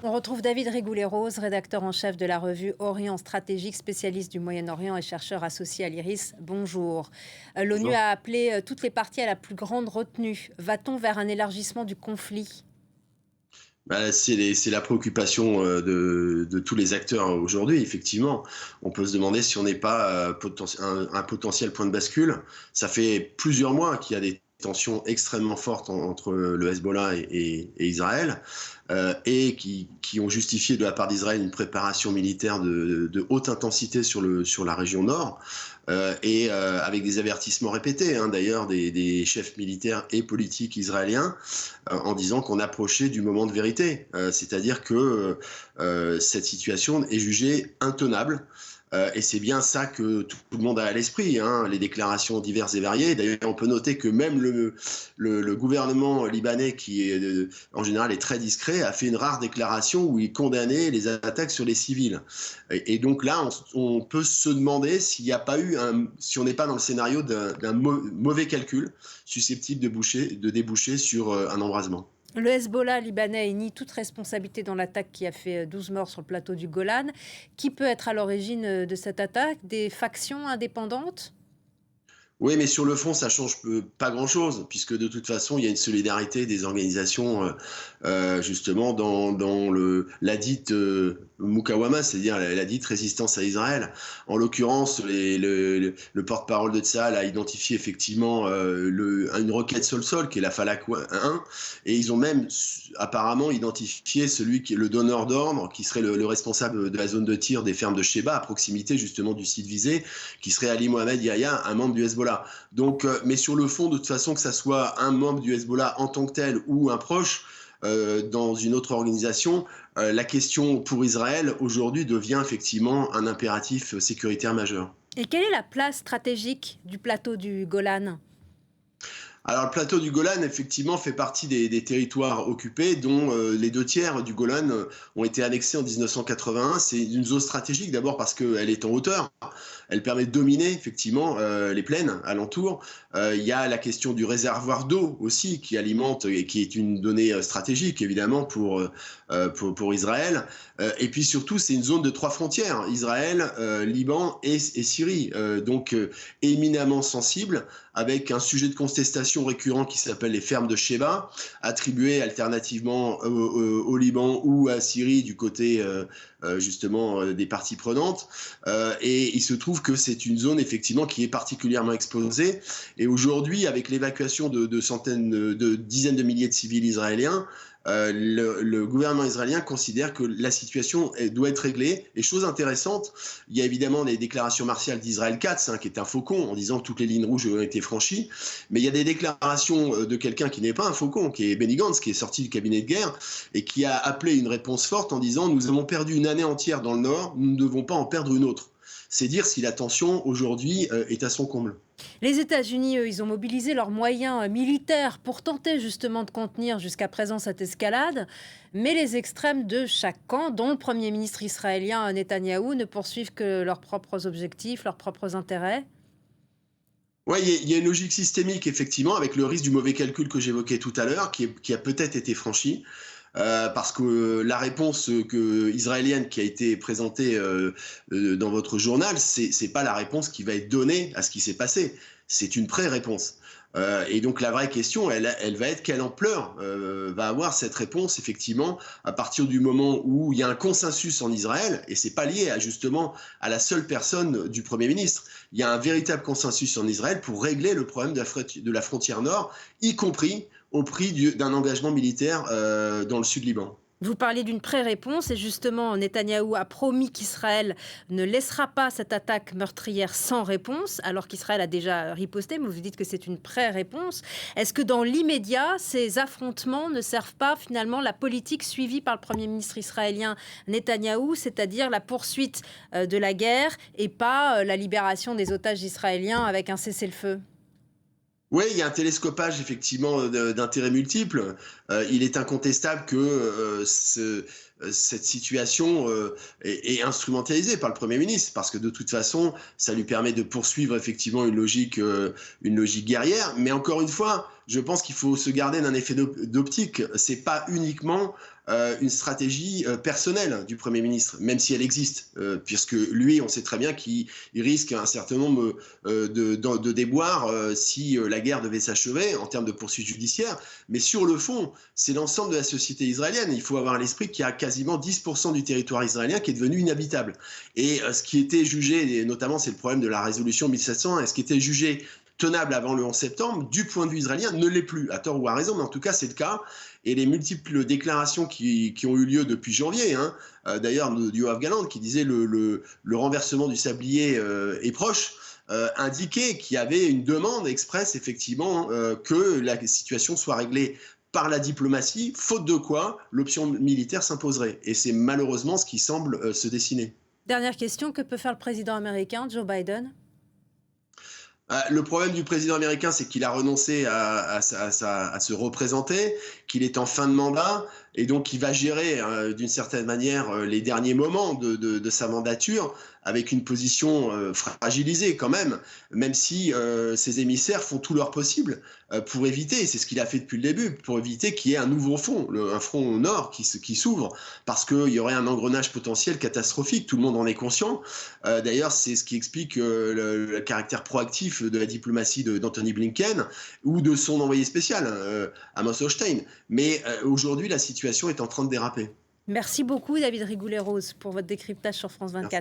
On retrouve David Rigoulet-Rose, rédacteur en chef de la revue Orient Stratégique, spécialiste du Moyen-Orient et chercheur associé à l'IRIS. Bonjour. L'ONU Bonjour. a appelé toutes les parties à la plus grande retenue. Va-t-on vers un élargissement du conflit ? C'est la préoccupation de tous les acteurs aujourd'hui, effectivement. On peut se demander si on n'est pas un potentiel point de bascule. Ça fait plusieurs mois qu'il y a des tensions extrêmement fortes entre le Hezbollah et Israël, et qui ont justifié de la part d'Israël une préparation militaire de haute intensité sur la région nord, avec des avertissements répétés, hein, d'ailleurs, des chefs militaires et politiques israéliens, en disant qu'on approchait du moment de vérité. C'est-à-dire que cette situation est jugée intenable. Et c'est bien ça que tout le monde a à l'esprit, hein, les déclarations diverses et variées. D'ailleurs, on peut noter que même le gouvernement libanais, qui est, en général est très discret, a fait une rare déclaration où il condamnait les attaques sur les civils. Et donc là, on peut se demander s'il n'y a pas eu si on n'est pas dans le scénario d'un mauvais calcul susceptible de déboucher sur un embrasement. Le Hezbollah libanais nie toute responsabilité dans l'attaque qui a fait 12 morts sur le plateau du Golan. Qui peut être à l'origine de cette attaque ? Des factions indépendantes ? Oui, mais sur le fond, ça change pas grand-chose, puisque de toute façon, il y a une solidarité des organisations, justement, dans la dite Mukawama, c'est-à-dire la dite résistance à Israël. En l'occurrence, le porte-parole de Tsahal a identifié effectivement une roquette sol-sol, qui est la Falak 1, et ils ont même apparemment identifié celui qui est le donneur d'ordre, qui serait le responsable de la zone de tir des fermes de Sheba, à proximité justement du site visé, qui serait Ali Mohamed Yahya, un membre du Hezbollah. Donc, mais sur le fond, de toute façon, que ça soit un membre du Hezbollah en tant que tel ou un proche dans une autre organisation, la question pour Israël aujourd'hui devient effectivement un impératif sécuritaire majeur. Et quelle est la place stratégique du plateau du Golan ? Alors, le plateau du Golan, effectivement, fait partie des territoires occupés, dont les 2 tiers du Golan ont été annexés en 1981. C'est une zone stratégique, d'abord parce qu'elle est en hauteur. Elle permet de dominer, effectivement, les plaines alentours. Il y a la question du réservoir d'eau aussi, qui alimente et qui est une donnée stratégique, évidemment, pour Israël. Et puis surtout, c'est une zone de 3 frontières, Israël, Liban et Syrie. Donc, éminemment sensible, avec un sujet de contestation récurrent qui s'appelle les fermes de Sheba, attribuées alternativement au Liban ou à Syrie du côté justement des parties prenantes. Et il se trouve que c'est une zone effectivement qui est particulièrement exposée. Et aujourd'hui, avec l'évacuation de dizaines de milliers de civils israéliens, le gouvernement israélien considère que la situation doit être réglée. Et chose intéressante, il y a évidemment les déclarations martiales d'Israël Katz, hein, qui est un faucon, en disant que toutes les lignes rouges ont été franchies. Mais il y a des déclarations de quelqu'un qui n'est pas un faucon, qui est Benny Gantz, qui est sorti du cabinet de guerre et qui a appelé une réponse forte en disant « Nous avons perdu une année entière dans le Nord, nous ne devons pas en perdre une autre ». C'est dire si la tension aujourd'hui est à son comble. Les États-Unis, eux, ils ont mobilisé leurs moyens militaires pour tenter justement de contenir jusqu'à présent cette escalade. Mais les extrêmes de chaque camp, dont le Premier ministre israélien Netanyahou, ne poursuivent que leurs propres objectifs, leurs propres intérêts. Oui, il y a une logique systémique, effectivement, avec le risque du mauvais calcul que j'évoquais tout à l'heure, qui a peut-être été franchi. Parce que la réponse israélienne qui a été présentée dans votre journal, c'est pas la réponse qui va être donnée à ce qui s'est passé. C'est une pré-réponse. Et donc la vraie question, elle va être quelle ampleur va avoir cette réponse, effectivement, à partir du moment où il y a un consensus en Israël, et c'est pas lié justement à la seule personne du Premier ministre. Il y a un véritable consensus en Israël pour régler le problème de la frontière nord, y compris au prix d'un engagement militaire dans le sud Liban. Vous parliez d'une pré-réponse et justement, Netanyahou a promis qu'Israël ne laissera pas cette attaque meurtrière sans réponse, alors qu'Israël a déjà riposté, mais vous dites que c'est une pré-réponse. Est-ce que dans l'immédiat, ces affrontements ne servent pas finalement la politique suivie par le Premier ministre israélien Netanyahou, c'est-à-dire la poursuite de la guerre et pas la libération des otages israéliens avec un cessez-le-feu ? Oui, il y a un télescopage effectivement d'intérêts multiples. Il est incontestable que cette situation est instrumentalisée par le Premier ministre, parce que de toute façon, ça lui permet de poursuivre effectivement une logique guerrière. Mais encore une fois, je pense qu'il faut se garder d'un effet d'optique. C'est pas uniquement une stratégie personnelle du Premier ministre, même si elle existe, puisque lui, on sait très bien qu'il risque un certain nombre de déboires si la guerre devait s'achever en termes de poursuites judiciaires. Mais sur le fond, c'est l'ensemble de la société israélienne. Il faut avoir à l'esprit qu'il y a quasiment 10% du territoire israélien qui est devenu inhabitable. Et ce qui était jugé, et notamment c'est le problème de la résolution 1701, ce qui était jugé tenable avant le 11 septembre, du point de vue israélien, ne l'est plus, à tort ou à raison, mais en tout cas c'est le cas. Et les multiples déclarations qui ont eu lieu depuis janvier, d'ailleurs de Yoav Gallant qui disait le renversement du sablier est proche, indiquait qu'il y avait une demande expresse effectivement que la situation soit réglée par la diplomatie, faute de quoi l'option militaire s'imposerait. Et c'est malheureusement ce qui semble se dessiner. Dernière question, que peut faire le président américain, Joe Biden ? Le problème du président américain, c'est qu'il a renoncé à se représenter, qu'il est en fin de mandat, et donc il va gérer d'une certaine manière les derniers moments de sa mandature avec une position fragilisée quand même si ses émissaires font tout leur possible pour éviter, et c'est ce qu'il a fait depuis le début, pour éviter qu'il y ait un nouveau front, un front au nord qui s'ouvre, parce qu'il y aurait un engrenage potentiel catastrophique, tout le monde en est conscient. D'ailleurs, c'est ce qui explique le caractère proactif de la diplomatie d'Anthony Blinken ou de son envoyé spécial, Amos Hochstein. Mais aujourd'hui, la situation est en train de déraper. Merci beaucoup, David Rigoulet-Rose, pour votre décryptage sur France 24. Merci.